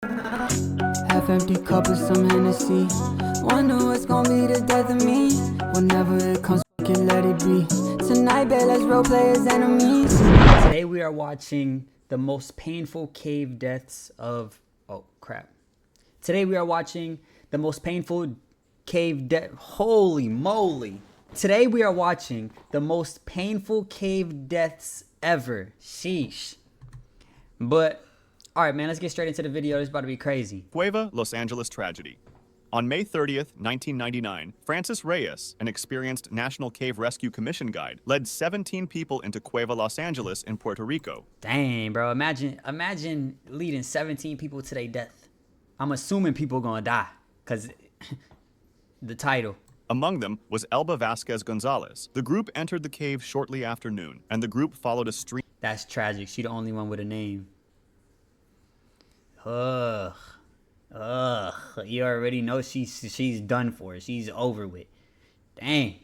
Half empty cup with some Hennessy. Wonder what's gonna be the death of me. Whenever it comes, we can let it be. Tonight, bet let's role play as enemies. Today we are watching the most painful cave deaths of... Oh, crap. Today we are watching the most painful cave death... Holy moly. Today we are watching the most painful cave deaths ever. Sheesh. But... Alright, man, let's get straight into the video. It's about to be crazy. Cueva Los Angeles tragedy. On May 30th, 1999, Francis Reyes, an experienced National Cave Rescue Commission guide, led 17 people into Cueva Los Angeles in Puerto Rico. Dang, bro. Imagine leading 17 people to their death. I'm assuming people gonna die. Because the title. Among them was Elba Vasquez Gonzalez. The group entered the cave shortly after noon, and the group followed a stream. That's tragic. She the only one with a name. Ugh. You already know she's done for. She's over with. Dang.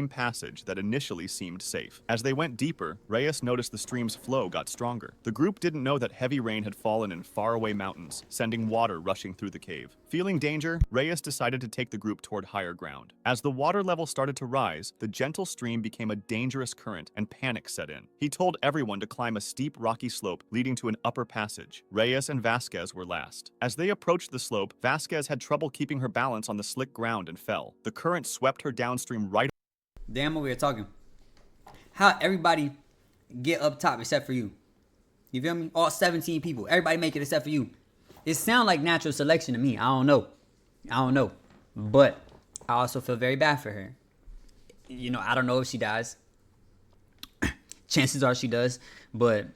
Passage that initially seemed safe. As they went deeper, Reyes noticed the stream's flow got stronger. The group didn't know that heavy rain had fallen in faraway mountains, sending water rushing through the cave. Feeling danger, Reyes decided to take the group toward higher ground. As the water level started to rise, the gentle stream became a dangerous current and panic set in. He told everyone to climb a steep rocky slope leading to an upper passage. Reyes and Vasquez were last. As they approached the slope, Vasquez had trouble keeping her balance on the slick ground and fell. The current swept her downstream right. Damn, what we were talking. How everybody get up top except for you? You feel me? All 17 people. Everybody make it except for you. It sounds like natural selection to me. I don't know. But I also feel very bad for her. You know, I don't know if she dies. Chances are she does. But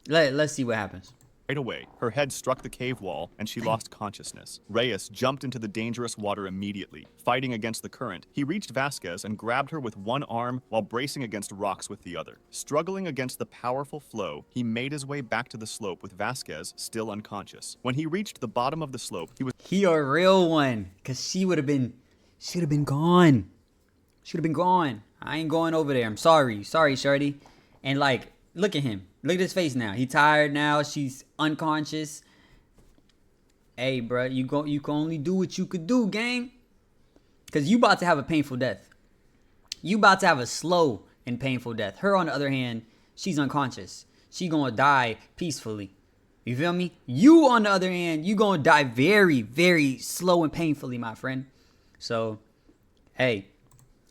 let's see what happens. Right away, her head struck the cave wall and she lost consciousness. Reyes jumped into the dangerous water immediately. Fighting against the current, he reached Vasquez and grabbed her with one arm while bracing against rocks with the other. Struggling against the powerful flow, he made his way back to the slope with Vasquez still unconscious. When he reached the bottom of the slope, He a real one, cause she would have been gone. Should have been gone. I ain't going over there. I'm sorry, shorty. And like, look at him. Look at his face now. He tired now. She's unconscious. Hey, bro, you can only do what you could do, gang. Because you about to have a painful death. You about to have a slow and painful death. Her, on the other hand, she's unconscious. She gonna die peacefully. You feel me? You, on the other hand, you gonna die very, very slow and painfully, my friend. So, hey.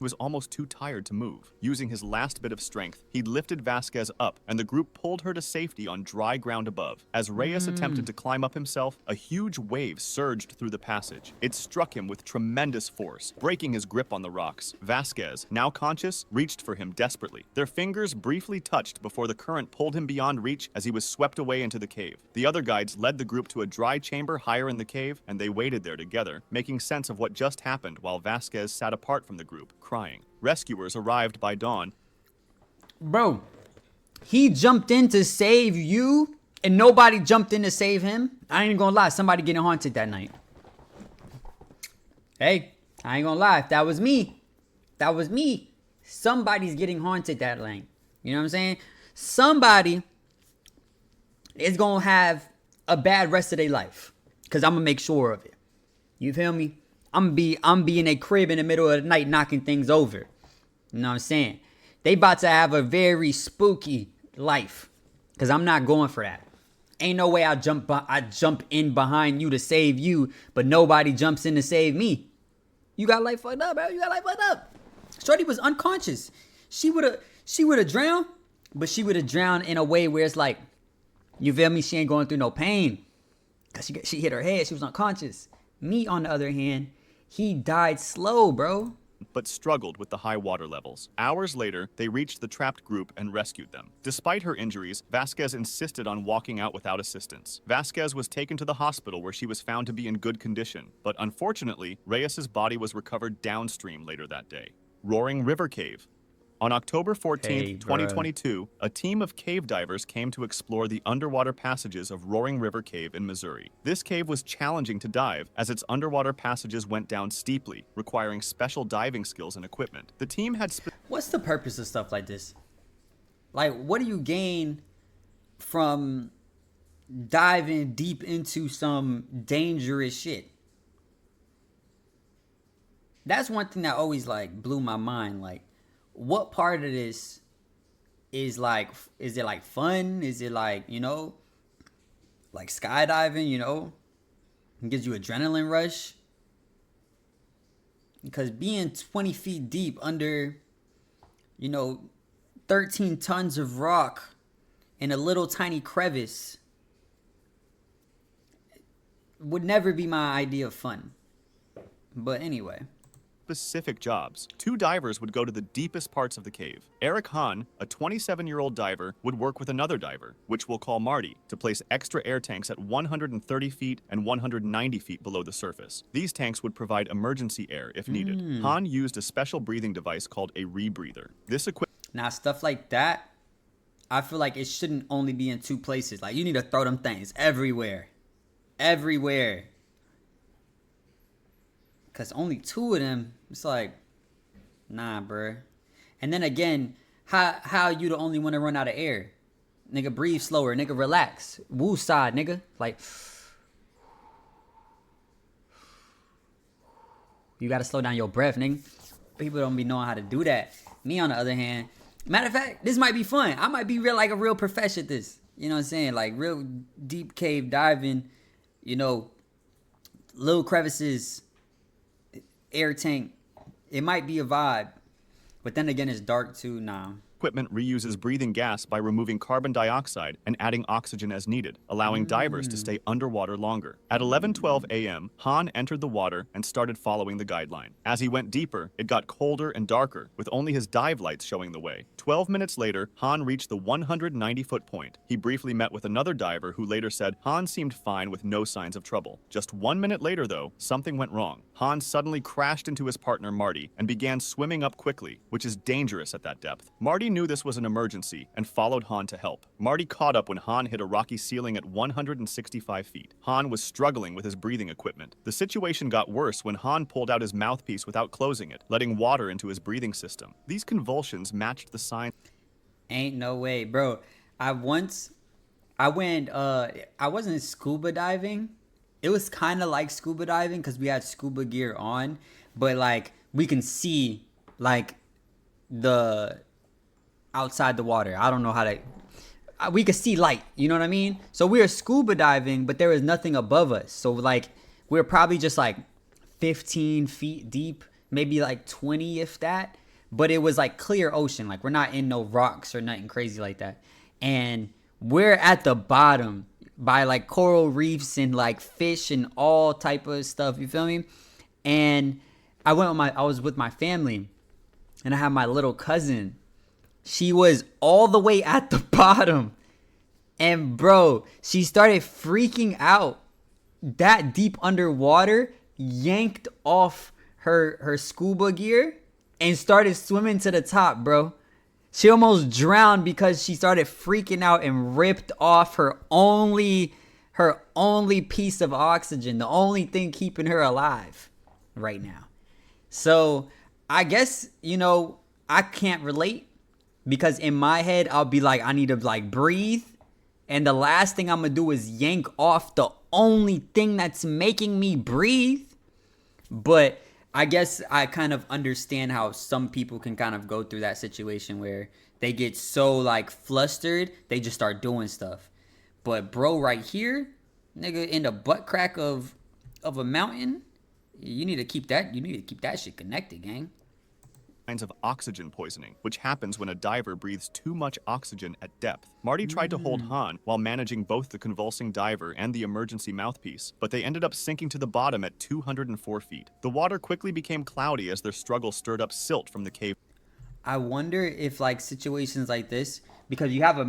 was almost too tired to move. Using his last bit of strength, he lifted Vasquez up, and the group pulled her to safety on dry ground above. As Reyes attempted to climb up himself, a huge wave surged through the passage. It struck him with tremendous force, breaking his grip on the rocks. Vasquez, now conscious, reached for him desperately. Their fingers briefly touched before the current pulled him beyond reach as he was swept away into the cave. The other guides led the group to a dry chamber higher in the cave, and they waited there together, making sense of what just happened while Vasquez sat apart from the group, crying. Rescuers arrived by dawn. Bro, he jumped in to save you and nobody jumped in to save him. I ain't gonna lie, somebody getting haunted that night. Hey, I ain't gonna lie, if that was me, somebody's getting haunted that night. You know what I'm saying? Somebody is gonna have a bad rest of their life because I'm gonna make sure of it. You feel me? I'm be in a crib in the middle of the night knocking things over. You know what I'm saying? They about to have a very spooky life. Cause I'm not going for that. Ain't no way I jump in behind you to save you, but nobody jumps in to save me. You got life fucked up, bro. You got life fucked up. Shorty was unconscious. She would have drowned, but she would have drowned in a way where it's like, you feel me? She ain't going through no pain. Cause she hit her head. She was unconscious. Me, on the other hand, he died slow, bro. But struggled with the high water levels. Hours later, they reached the trapped group and rescued them. Despite her injuries, Vasquez insisted on walking out without assistance. Vasquez was taken to the hospital where she was found to be in good condition. But unfortunately, Reyes's body was recovered downstream later that day. Roaring River Cave. On October 14th, 2022, a team of cave divers came to explore the underwater passages of Roaring River Cave in Missouri. This cave was challenging to dive as its underwater passages went down steeply, requiring special diving skills and equipment. The team had... What's the purpose of stuff like this? Like, what do you gain from diving deep into some dangerous shit. That's one thing that always like blew my mind. Like, what part of this is like, is it like fun? Is it like, you know, like skydiving, you know, it gives you adrenaline rush? Because being 20 feet deep under, you know, 13 tons of rock in a little tiny crevice would never be my idea of fun. But anyway. Specific jobs. 2 divers would go to the deepest parts of the cave. Eric Hahn, a 27-year-old diver, would work with another diver, which we'll call Marty, to place extra air tanks at 130 feet and 190 feet below the surface. These tanks would provide emergency air if needed. Hahn used a special breathing device called a rebreather. This equipment... Now, stuff like that, I feel like it shouldn't only be in 2 places. Like, you need to throw them things everywhere. Everywhere. Because only 2 of them, it's like, nah, bruh. And then again, how you the only one to run out of air? Nigga, breathe slower. Nigga, relax. Woo side, nigga. Like, you got to slow down your breath, nigga. People don't be knowing how to do that. Me, on the other hand, matter of fact, this might be fun. I might be like a real professional at this. You know what I'm saying? Like, real deep cave diving, you know, little crevices, air tank. It might be a vibe, but then again, it's dark too. Nah. Equipment reuses breathing gas by removing carbon dioxide and adding oxygen as needed, allowing divers to stay underwater longer. At 11:12 a.m., Hahn entered the water and started following the guideline. As he went deeper, it got colder and darker, with only his dive lights showing the way. 12 minutes later, Hahn reached the 190-foot point. He briefly met with another diver who later said Hahn seemed fine with no signs of trouble. Just 1 minute later, though, something went wrong. Hahn suddenly crashed into his partner Marty and began swimming up quickly, which is dangerous at that depth. Marty knew this was an emergency and followed Hahn to help. Marty caught up when Hahn hit a rocky ceiling at 165 feet. Hahn was struggling with his breathing equipment. The situation got worse when Hahn pulled out his mouthpiece without closing it, letting water into his breathing system. These convulsions matched the signs. Ain't no way, bro. I wasn't scuba diving. It was kind of like scuba diving because we had scuba gear on, but like we can see like the outside the water. I don't know how to. We could see light. You know what I mean? So we were scuba diving, but there was nothing above us. So like we were probably just like 15 feet deep, maybe like 20 if that. But it was like clear ocean. Like we're not in no rocks or nothing crazy like that. And we're at the bottom by like coral reefs and like fish and all type of stuff. You feel me? And I was with my family, and I had my little cousin. She was all the way at the bottom. And bro, she started freaking out that deep underwater, yanked off her scuba gear and started swimming to the top, bro. She almost drowned because she started freaking out and ripped off her only piece of oxygen, the only thing keeping her alive right now. So I guess, you know, I can't relate because in my head, I'll be like, I need to like breathe. And the last thing I'm going to do is yank off the only thing that's making me breathe. But I guess I kind of understand how some people can kind of go through that situation where they get so like flustered, they just start doing stuff. But bro, right here, nigga, in the butt crack of a mountain, you need to keep that shit connected, gang. Signs of oxygen poisoning, which happens when a diver breathes too much oxygen at depth. Marty tried to hold Hahn while managing both the convulsing diver and the emergency mouthpiece, but they ended up sinking to the bottom at 204 feet. The water quickly became cloudy as their struggle stirred up silt from the cave. I wonder if like situations like this, because you have a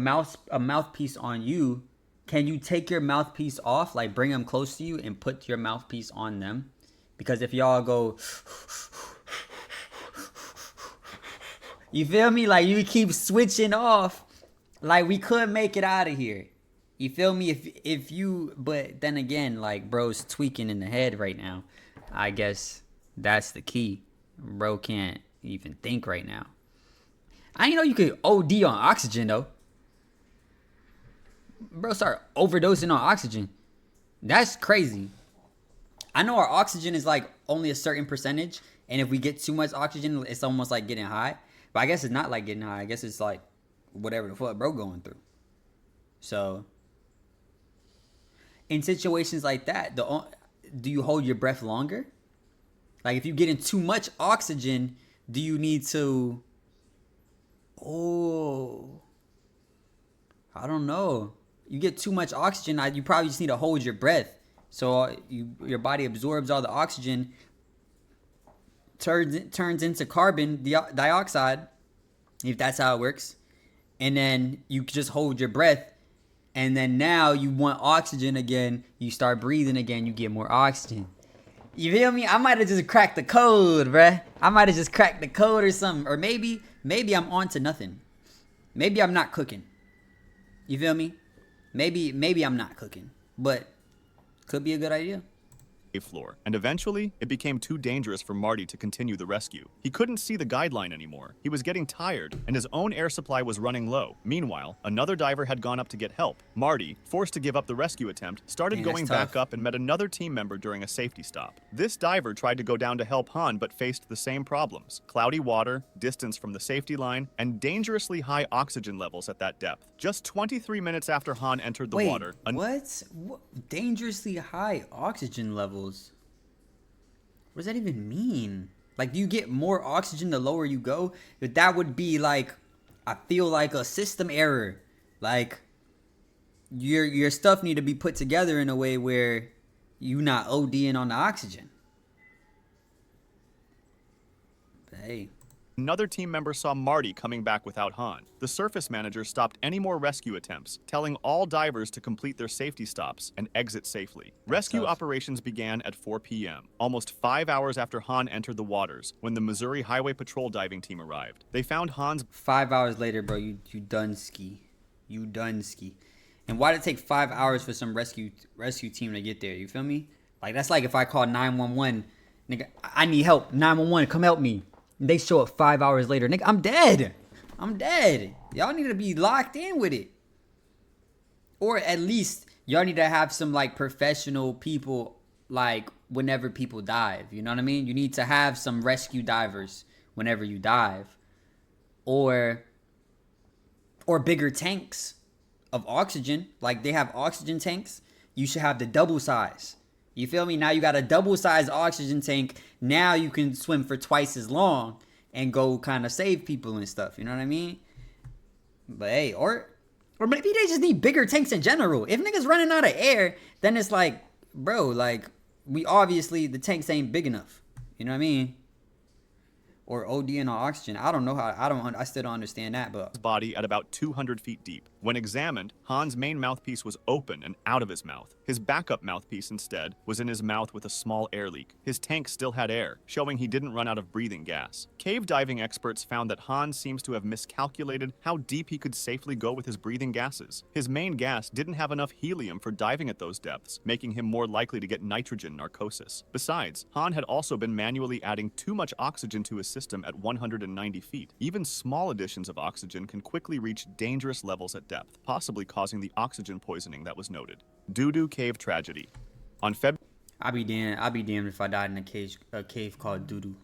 mouthpiece on you, can you take your mouthpiece off, like bring them close to you and put your mouthpiece on them? Because if y'all go, you feel me? Like you keep switching off, like we could make it out of here. You feel me? If you, but then again, like bro's tweaking in the head right now. I guess that's the key. Bro can't even think right now. I didn't know you could OD on oxygen though. bro, start overdosing on oxygen. That's crazy. I know our oxygen is like only a certain percentage, and if we get too much oxygen, it's almost like getting high. But I guess it's not like getting high. I guess it's like whatever the fuck bro going through. So in situations like that, do you hold your breath longer? Like if you get in too much oxygen, do you need to? Oh, I don't know. You get too much oxygen, you probably just need to hold your breath. So your body absorbs all the oxygen, turns into carbon dioxide, if that's how it works. And then you just hold your breath. And then now you want oxygen again. You start breathing again. You get more oxygen. You feel me? I might have just cracked the code, bruh. I might have just cracked the code or something. Or maybe I'm on to nothing. Maybe I'm not cooking. You feel me? Maybe I'm not cooking. But could be a good idea. Floor, and eventually it became too dangerous for Marty to continue the rescue. He couldn't see the guideline anymore. He was getting tired, and his own air supply was running low. Meanwhile, another diver had gone up to get help. Marty, forced to give up the rescue attempt, started going back up and met another team member during a safety stop. This diver tried to go down to help Han, but faced the same problems: cloudy water, distance from the safety line, and dangerously high oxygen levels at that depth. Just 23 minutes after Han entered the water, what? Dangerously high oxygen levels? What does that even mean? Like, do you get more oxygen the lower you go? That would be like, I feel like a system error. Like, your stuff need to be put together in a way where you not ODing on the oxygen. But hey. Another team member saw Marty coming back without Han. The surface manager stopped any more rescue attempts, telling all divers to complete their safety stops and exit safely. Rescue operations began at 4 p.m., almost 5 hours after Han entered the waters, when the Missouri Highway Patrol diving team arrived. They found Han's... 5 hours later, bro, you done ski. You done ski. And why did it take 5 hours for some rescue team to get there? You feel me? Like, that's like if I call 911, nigga, I need help. 911, come help me. They show up 5 hours later. Nigga, I'm dead. I'm dead. Y'all need to be locked in with it. Or at least y'all need to have some like professional people, like whenever people dive. You know what I mean? You need to have some rescue divers whenever you dive. Or bigger tanks of oxygen. Like they have oxygen tanks. You should have the double size. You feel me? Now you got a double-sized oxygen tank. Now you can swim for twice as long and go kind of save people and stuff. You know what I mean? But hey, or maybe they just need bigger tanks in general. If niggas running out of air, then it's like, bro, like we obviously the tanks ain't big enough. You know what I mean? Or ODing on oxygen. I don't know how. I still don't understand that. But body at about 200 feet deep. When examined, Han's main mouthpiece was open and out of his mouth. His backup mouthpiece instead was in his mouth with a small air leak. His tank still had air, showing he didn't run out of breathing gas. Cave diving experts found that Han seems to have miscalculated how deep he could safely go with his breathing gases. His main gas didn't have enough helium for diving at those depths, making him more likely to get nitrogen narcosis. Besides, Han had also been manually adding too much oxygen to his system at 190 feet. Even small additions of oxygen can quickly reach dangerous levels at depth, possibly causing the oxygen poisoning that was noted. Dudu Cave tragedy. On Feb... I'll be damned if I died in a cave called Dudu.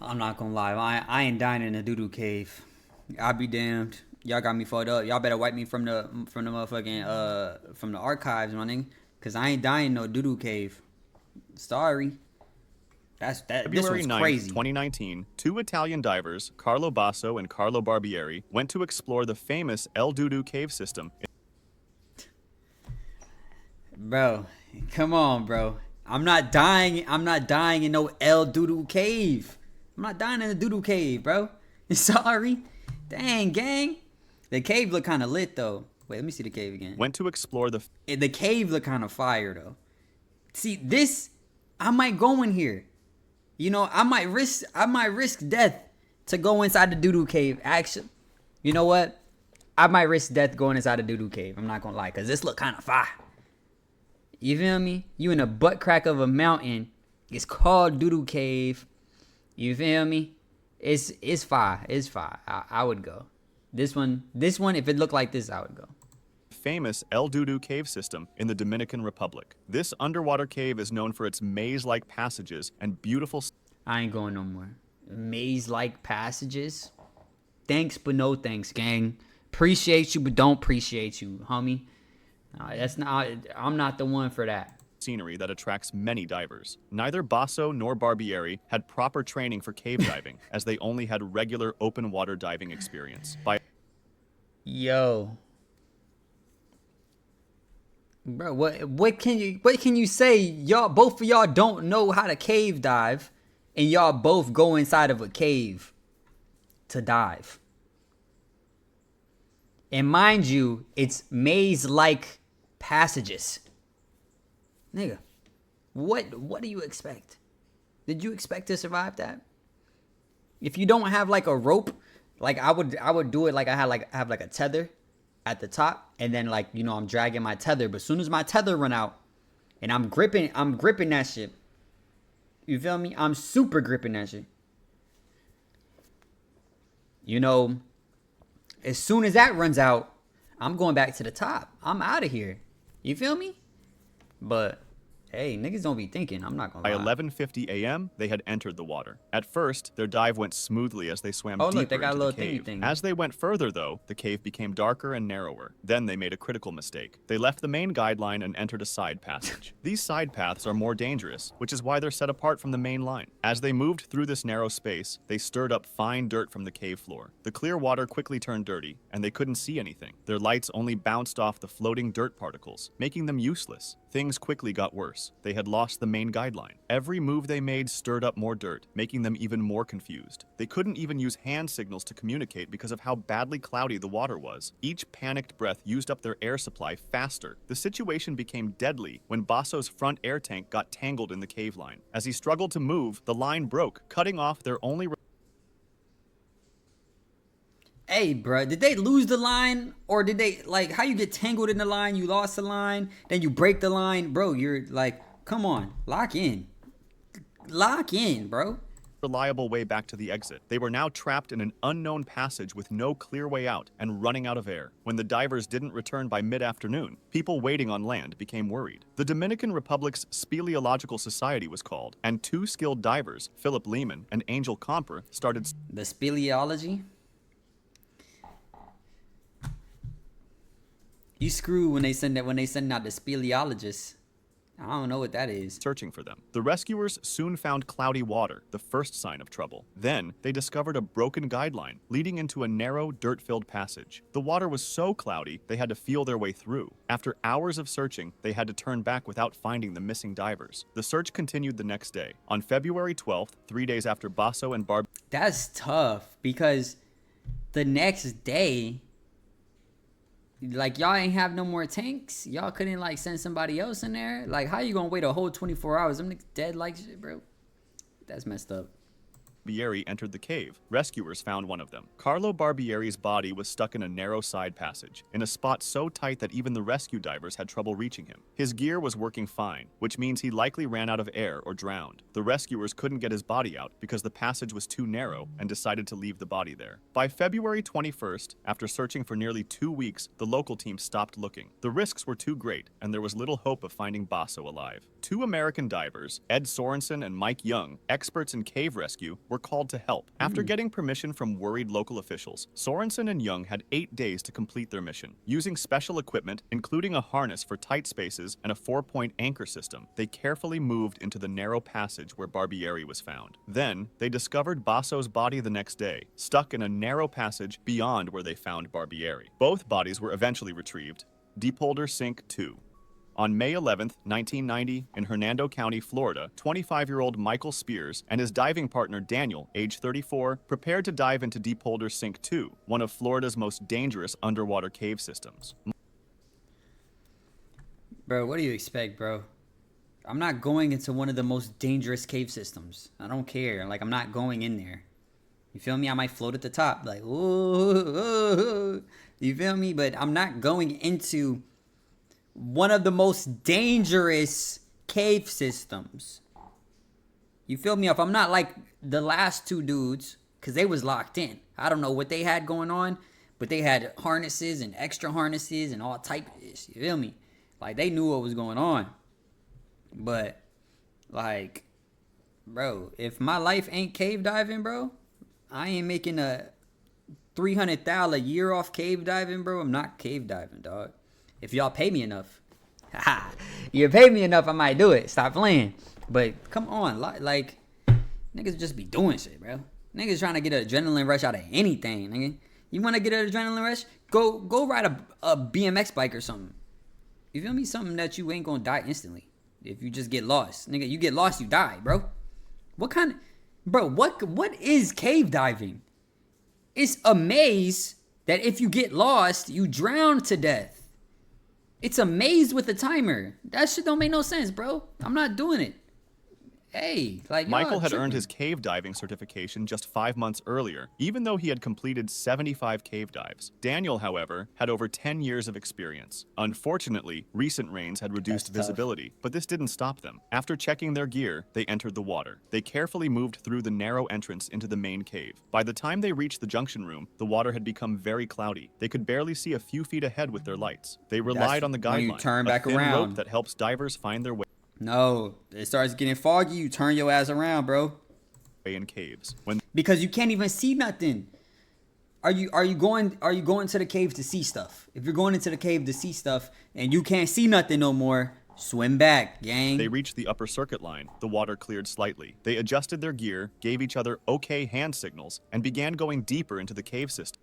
I'm not gonna lie, I ain't dying in a Dudu cave. I'll be damned. Y'all got me fucked up. Y'all better wipe me from the motherfucking from the archives, my nigga, cause I ain't dying in no Dudu cave. Sorry. February 9th, 2019, two Italian divers, Carlo Basso and Carlo Barbieri, went to explore the famous El Dudu cave system. Bro, come on, bro. I'm not dying in no El Dudu cave. I'm not dying in the Dudu cave, bro. Sorry. Dang, gang. The cave look kind of lit, though. Wait, let me see the cave again. Went to explore the cave look kind of fire, though. See, this, I might go in here. You know, I might risk death to go inside the Dudu cave. Actually, you know what? I might risk death going inside the Dudu cave. I'm not gonna lie, cause this look kind of fire. You feel me? You in a butt crack of a mountain. It's called Dudu Cave. You feel me? It's fire. It's fire. I would go. This one, if it looked like this, I would go. Famous El Dudu Cave system in the Dominican Republic. This underwater cave is known for its maze-like passages and beautiful... I ain't going no more. Maze-like passages. Thanks, but no thanks, gang. Appreciate you, but don't appreciate you, homie. That's not. I'm not the one for that. Scenery that attracts many divers. Neither Basso nor Barbieri had proper training for cave diving, as they only had regular open water diving experience. Yo, bro, what can you say? Y'all, both of y'all don't know how to cave dive, and y'all both go inside of a cave to dive. And mind you, it's maze-like passages. Nigga, what do you expect? Did you expect to survive that? If you don't have like a rope, like I would do it like I have like a tether at the top, and then like, you know, I'm dragging my tether, but as soon as my tether run out and I'm gripping that shit. You feel me? I'm super gripping that shit. You know, as soon as that runs out, I'm going back to the top. I'm out of here. You feel me? But hey, niggas don't be thinking. I'm not gonna lie. By 11:50 a.m., they had entered the water. At first, their dive went smoothly as they swam deeper look, they got into a little the cave. thingy thing. As they went further, though, the cave became darker and narrower. Then they made a critical mistake. They left the main guideline and entered a side passage. These side paths are more dangerous, which is why they're set apart from the main line. As they moved through this narrow space, they stirred up fine dirt from the cave floor. The clear water quickly turned dirty, and they couldn't see anything. Their lights only bounced off the floating dirt particles, making them useless. Things quickly got worse. They had lost the main guideline. Every move they made stirred up more dirt, making them even more confused. They couldn't even use hand signals to communicate because of how badly cloudy the water was. Each panicked breath used up their air supply faster. The situation became deadly when Basso's front air tank got tangled in the cave line. As he struggled to move, the line broke, cutting off their only... Hey, bro, did they lose the line? Or did they, like, how you get tangled in the line, you lost the line, then you break the line? Bro, you're like, come on, lock in. Lock in, bro. reliable way back to the exit. They were now trapped in an unknown passage with no clear way out and running out of air. When the divers didn't return by mid-afternoon, people waiting on land became worried. The Dominican Republic's Speleological Society was called, and two skilled divers, Philip Lehman and Angel Comper, started... The speleology? You screw when they send out the speleologists. I don't know what that is. Searching for them. The rescuers soon found cloudy water, the first sign of trouble. Then, they discovered a broken guideline leading into a narrow, dirt-filled passage. The water was so cloudy, they had to feel their way through. After hours of searching, they had to turn back without finding the missing divers. The search continued the next day. On February 12th, 3 days after Basso and Barb... That's tough, because the next day... Like, y'all ain't have no more tanks? Y'all couldn't, like, send somebody else in there? Like, how you gonna wait a whole 24 hours? Them niggas dead like shit, bro. That's messed up. Barbieri entered the cave. Rescuers found one of them. Carlo Barbieri's body was stuck in a narrow side passage, in a spot so tight that even the rescue divers had trouble reaching him. His gear was working fine, which means he likely ran out of air or drowned. The rescuers couldn't get his body out because the passage was too narrow and decided to leave the body there. By February 21st, after searching for nearly 2 weeks, the local team stopped looking. The risks were too great, and there was little hope of finding Basso alive. 2 American divers, Ed Sorensen and Mike Young, experts in cave rescue, were called to help. After getting permission from worried local officials, Sorensen and Young had 8 days to complete their mission. Using special equipment, including a harness for tight spaces and a 4-point anchor system, they carefully moved into the narrow passage where Barbieri was found. Then, they discovered Basso's body the next day, stuck in a narrow passage beyond where they found Barbieri. Both bodies were eventually retrieved. Diepolder Sink 2. On May 11, 1990, in Hernando County, Florida, 25-year-old Michael Spears and his diving partner Daniel, age 34, prepared to dive into Diepolder Sink 2, one of Florida's most dangerous underwater cave systems. Bro, what do you expect, bro? I'm not going into one of the most dangerous cave systems. I don't care. Like, I'm not going in there. You feel me? I might float at the top. Like, ooh. You feel me? But I'm not going into one of the most dangerous cave systems. You feel me? If I'm not like the last 2 dudes, because they was locked in. I don't know what they had going on, But they had harnesses and extra harnesses and all type of this. You feel me? Like, they knew what was going on. But, like, bro, if my life ain't cave diving, bro, I ain't making a $300,000 a year off cave diving, bro. I'm not cave diving, dog. If y'all pay me enough, you pay me enough, I might do it. Stop playing. But come on, like, niggas just be doing shit, bro. Niggas trying to get an adrenaline rush out of anything, nigga. You want to get an adrenaline rush? Go ride a BMX bike or something. You feel me? Something that you ain't gonna die instantly if you just get lost, nigga. You get lost, you die, bro. What is cave diving? It's a maze that if you get lost, you drown to death. It's a maze with a timer. That shit don't make no sense, bro. I'm not doing it. Hey, like, Michael had earned his cave diving certification just 5 months earlier, even though he had completed 75 cave dives. Daniel, however, had over 10 years of experience. Unfortunately, recent rains had reduced visibility, but this didn't stop them. After checking their gear, they entered the water. They carefully moved through the narrow entrance into the main cave. By the time they reached the junction room, the water had become very cloudy. They could barely see a few feet ahead with their lights. They relied on the guideline, a thin rope that helps divers find their way. No, it starts getting foggy. You turn your ass around, bro. In caves, because you can't even see nothing. Are you going to the cave to see stuff? If you're going into the cave to see stuff and you can't see nothing no more, swim back, gang. They reached the upper circuit line. The water cleared slightly. They adjusted their gear, gave each other okay hand signals, and began going deeper into the cave system.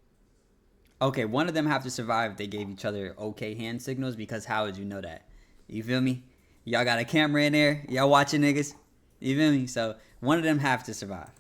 Okay, one of them have to survive. They gave each other okay hand signals, because how would you know that? You feel me? Y'all got a camera in there. Y'all watching niggas. You feel me? So one of them have to survive.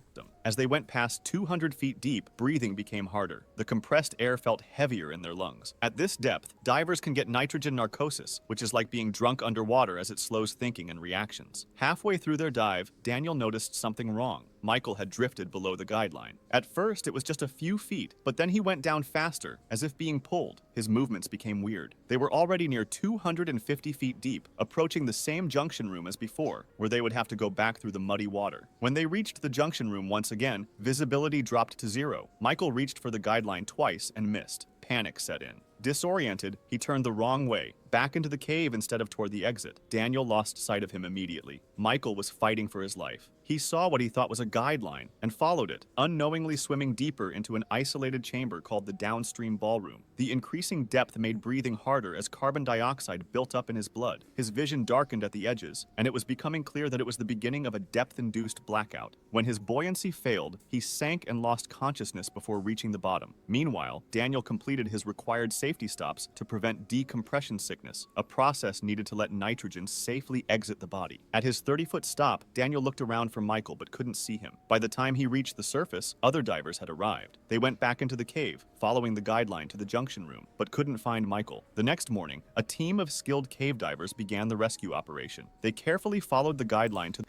As they went past 200 feet deep, breathing became harder. The compressed air felt heavier in their lungs. At this depth, divers can get nitrogen narcosis, which is like being drunk underwater as it slows thinking and reactions. Halfway through their dive, Daniel noticed something wrong. Michael had drifted below the guideline. At first, it was just a few feet, but then he went down faster, as if being pulled. His movements became weird. They were already near 250 feet deep, approaching the same junction room as before, where they would have to go back through the muddy water. When they reached the junction room once again, visibility dropped to 0. Michael reached for the guideline twice and missed. Panic set in. Disoriented, he turned the wrong way, back into the cave instead of toward the exit. Daniel lost sight of him immediately. Michael was fighting for his life. He saw what he thought was a guideline and followed it, unknowingly swimming deeper into an isolated chamber called the downstream ballroom. The increasing depth made breathing harder as carbon dioxide built up in his blood. His vision darkened at the edges, and it was becoming clear that it was the beginning of a depth-induced blackout. When his buoyancy failed, he sank and lost consciousness before reaching the bottom. Meanwhile, Daniel completed his required safety stops to prevent decompression sickness, a process needed to let nitrogen safely exit the body. At his 30-foot stop, Daniel looked around for Michael but couldn't see him. By the time he reached the surface, other divers had arrived. They went back into the cave, following the guideline to the junction room, but couldn't find Michael. The next morning, a team of skilled cave divers began the rescue operation. They carefully followed the guideline to...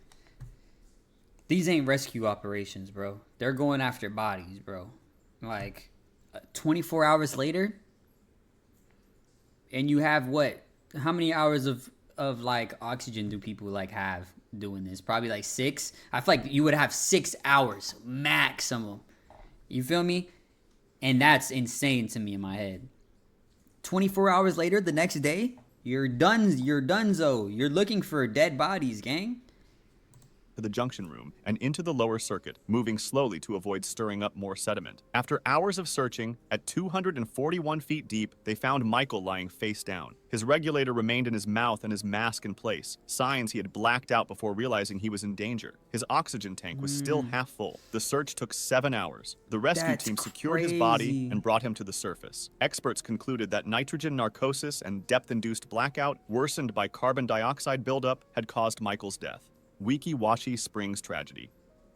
These ain't rescue operations, bro. They're going after bodies, bro. Like, 24 hours later, and you have what? How many hours of like oxygen do people like have doing this? Probably like 6. I feel like you would have 6 hours maximum. You feel me? And that's insane to me in my head. 24 hours later, the next day, you're donezo. You're looking for dead bodies, gang. The junction room and into the lower circuit, moving slowly to avoid stirring up more sediment. After hours of searching, at 241 feet deep, they found Michael lying face down. His regulator remained in his mouth and his mask in place, signs he had blacked out before realizing he was in danger. His oxygen tank was still half full. The search took 7 hours. The rescue team secured his body and brought him to the surface. Experts concluded that nitrogen narcosis and depth-induced blackout, worsened by carbon dioxide buildup, had caused Michael's death. Weeki Wachee Springs tragedy.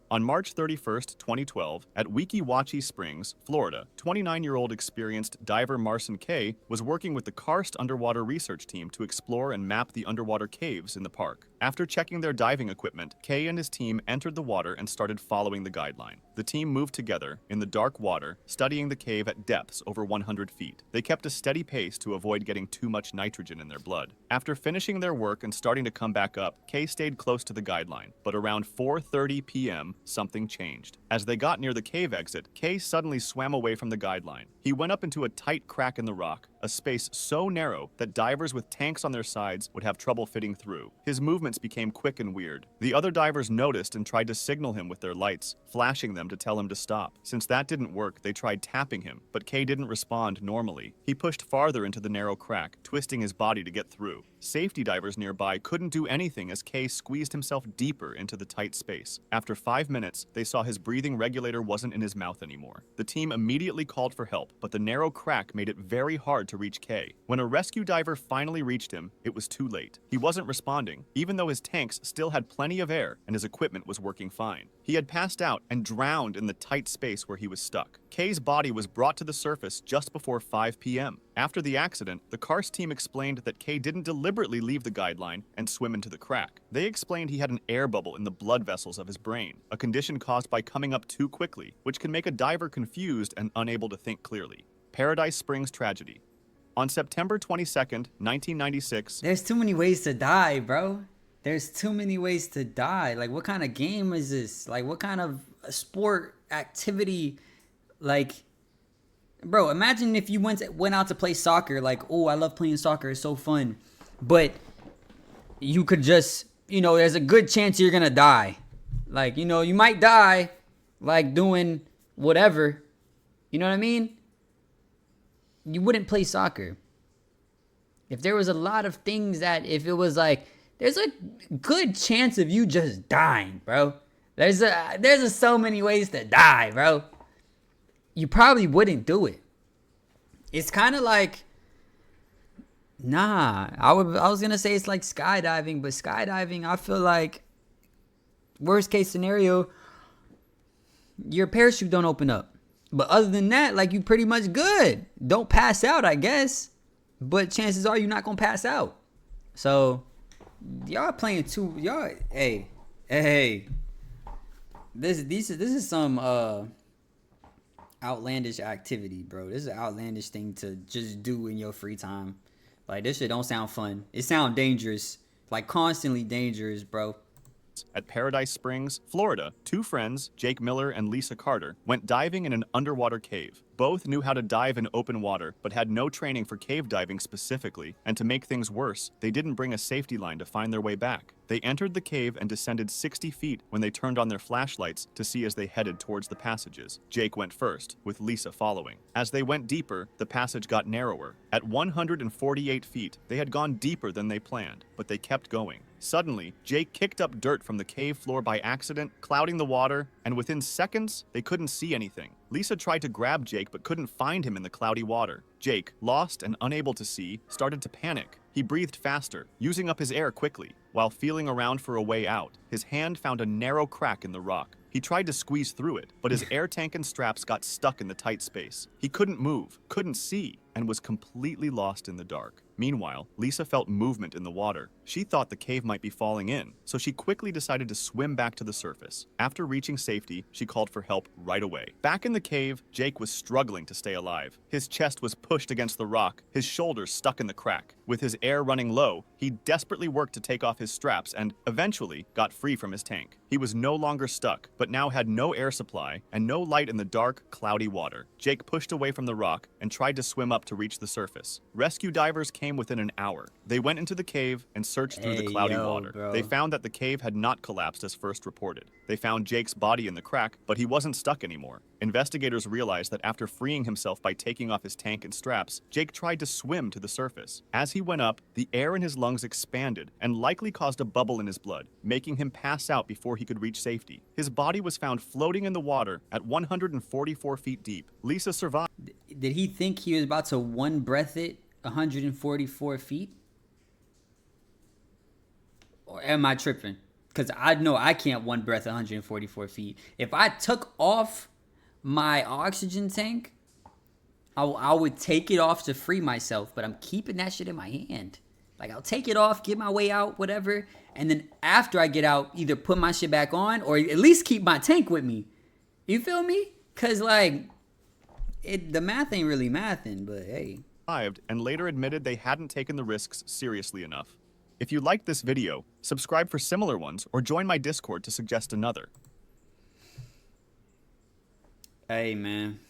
On March 31st, 2012, at Weeki Wachee Springs, Florida, 29-year-old experienced diver Marcin Kay was working with the Karst underwater research team to explore and map the underwater caves in the park. After checking their diving equipment, Kay and his team entered the water and started following the guideline. The team moved together in the dark water, studying the cave at depths over 100 feet. They kept a steady pace to avoid getting too much nitrogen in their blood. After finishing their work and starting to come back up, Kay stayed close to the guideline, but around 4:30 p.m., something changed. As they got near the cave exit, Kay suddenly swam away from the guideline. He went up into a tight crack in the rock, a space so narrow that divers with tanks on their sides would have trouble fitting through. His movements became quick and weird. The other divers noticed and tried to signal him with their lights, flashing them to tell him to stop. Since that didn't work, they tried tapping him, but Kay didn't respond normally. He pushed farther into the narrow crack, twisting his body to get through. Safety divers nearby couldn't do anything as Kay squeezed himself deeper into the tight space. After 5 minutes, they saw his breathing regulator wasn't in his mouth anymore. The team immediately called for help, but the narrow crack made it very hard to reach Kay. When a rescue diver finally reached him, it was too late. He wasn't responding, even though his tanks still had plenty of air and his equipment was working fine. He had passed out and drowned in the tight space where he was stuck. Kay's body was brought to the surface just before 5 p.m. After the accident, the karst team explained that Kay didn't deliberately leave the guideline and swim into the crack. They explained he had an air bubble in the blood vessels of his brain, a condition caused by coming up too quickly, which can make a diver confused and unable to think clearly. Paradise Springs tragedy. On September 22nd, 1996... There's too many ways to die, bro. There's too many ways to die. Like, what kind of game is this? Like, what kind of sport activity? Like, bro, imagine if you went out to play soccer. Like, oh, I love playing soccer. It's so fun. But you could just, there's a good chance you're going to die. Like, you might die, like, doing whatever. You know what I mean? You wouldn't play soccer. If there was a lot of things that, if it was like, there's a good chance of you just dying, bro. There's so many ways to die, bro. You probably wouldn't do it. It's kind of like, I was going to say it's like skydiving, but skydiving, I feel like, worst case scenario, your parachute don't open up. But other than that, like, you pretty much good. Don't pass out, I guess. But chances are you're not going to pass out. So, y'all playing too, hey. This is some outlandish activity, bro. This is an outlandish thing to just do in your free time. Like, this shit don't sound fun. It sound dangerous. Like, constantly dangerous, bro. At Paradise Springs, Florida, two friends, Jake Miller and Lisa Carter, went diving in an underwater cave. Both knew how to dive in open water, but had no training for cave diving specifically, and to make things worse, they didn't bring a safety line to find their way back. They entered the cave and descended 60 feet when they turned on their flashlights to see as they headed towards the passages. Jake went first, with Lisa following. As they went deeper, the passage got narrower. At 148 feet, they had gone deeper than they planned, but they kept going. Suddenly, Jake kicked up dirt from the cave floor by accident, clouding the water, and within seconds, they couldn't see anything. Lisa tried to grab Jake but couldn't find him in the cloudy water. Jake, lost and unable to see, started to panic. He breathed faster, using up his air quickly. While feeling around for a way out, his hand found a narrow crack in the rock. He tried to squeeze through it, but his air tank and straps got stuck in the tight space. He couldn't move, couldn't see, and was completely lost in the dark. Meanwhile, Lisa felt movement in the water. She thought the cave might be falling in, so she quickly decided to swim back to the surface. After reaching safety, she called for help right away. Back in the cave, Jake was struggling to stay alive. His chest was pushed against the rock, his shoulders stuck in the crack. With his air running low, he desperately worked to take off his straps and, eventually, got free from his tank. He was no longer stuck, but now had no air supply and no light in the dark, cloudy water. Jake pushed away from the rock and tried to swim up to reach the surface. Rescue divers came within an hour. They went into the cave and searched through the cloudy water. Bro. They found that the cave had not collapsed as first reported. They found Jake's body in the crack, but he wasn't stuck anymore. Investigators realized that after freeing himself by taking off his tank and straps, Jake tried to swim to the surface. As he went up, the air in his lungs expanded and likely caused a bubble in his blood, making him pass out before he could reach safety. His body was found floating in the water at 144 feet deep. Lisa survived. Did he think he was about to one breath it 144 feet? Or am I tripping? Because I know I can't one breath 144 feet. If I took off my oxygen tank, I would take it off to free myself, but I'm keeping that shit in my hand. Like, I'll take it off, get my way out, whatever, and then after I get out, either put my shit back on or at least keep my tank with me. You feel me? Because, like, the math ain't really mathing, but hey. And later admitted they hadn't taken the risks seriously enough. If you liked this video, subscribe for similar ones or join my Discord to suggest another. Hey, man.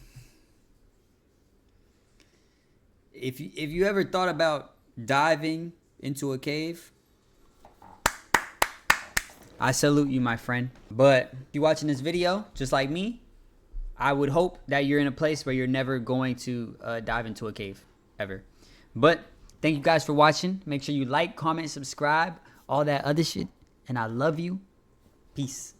If you ever thought about diving into a cave, I salute you, my friend. But if you're watching this video, just like me, I would hope that you're in a place where you're never going to dive into a cave, ever. But thank you guys for watching. Make sure you like, comment, subscribe, all that other shit. And I love you. Peace.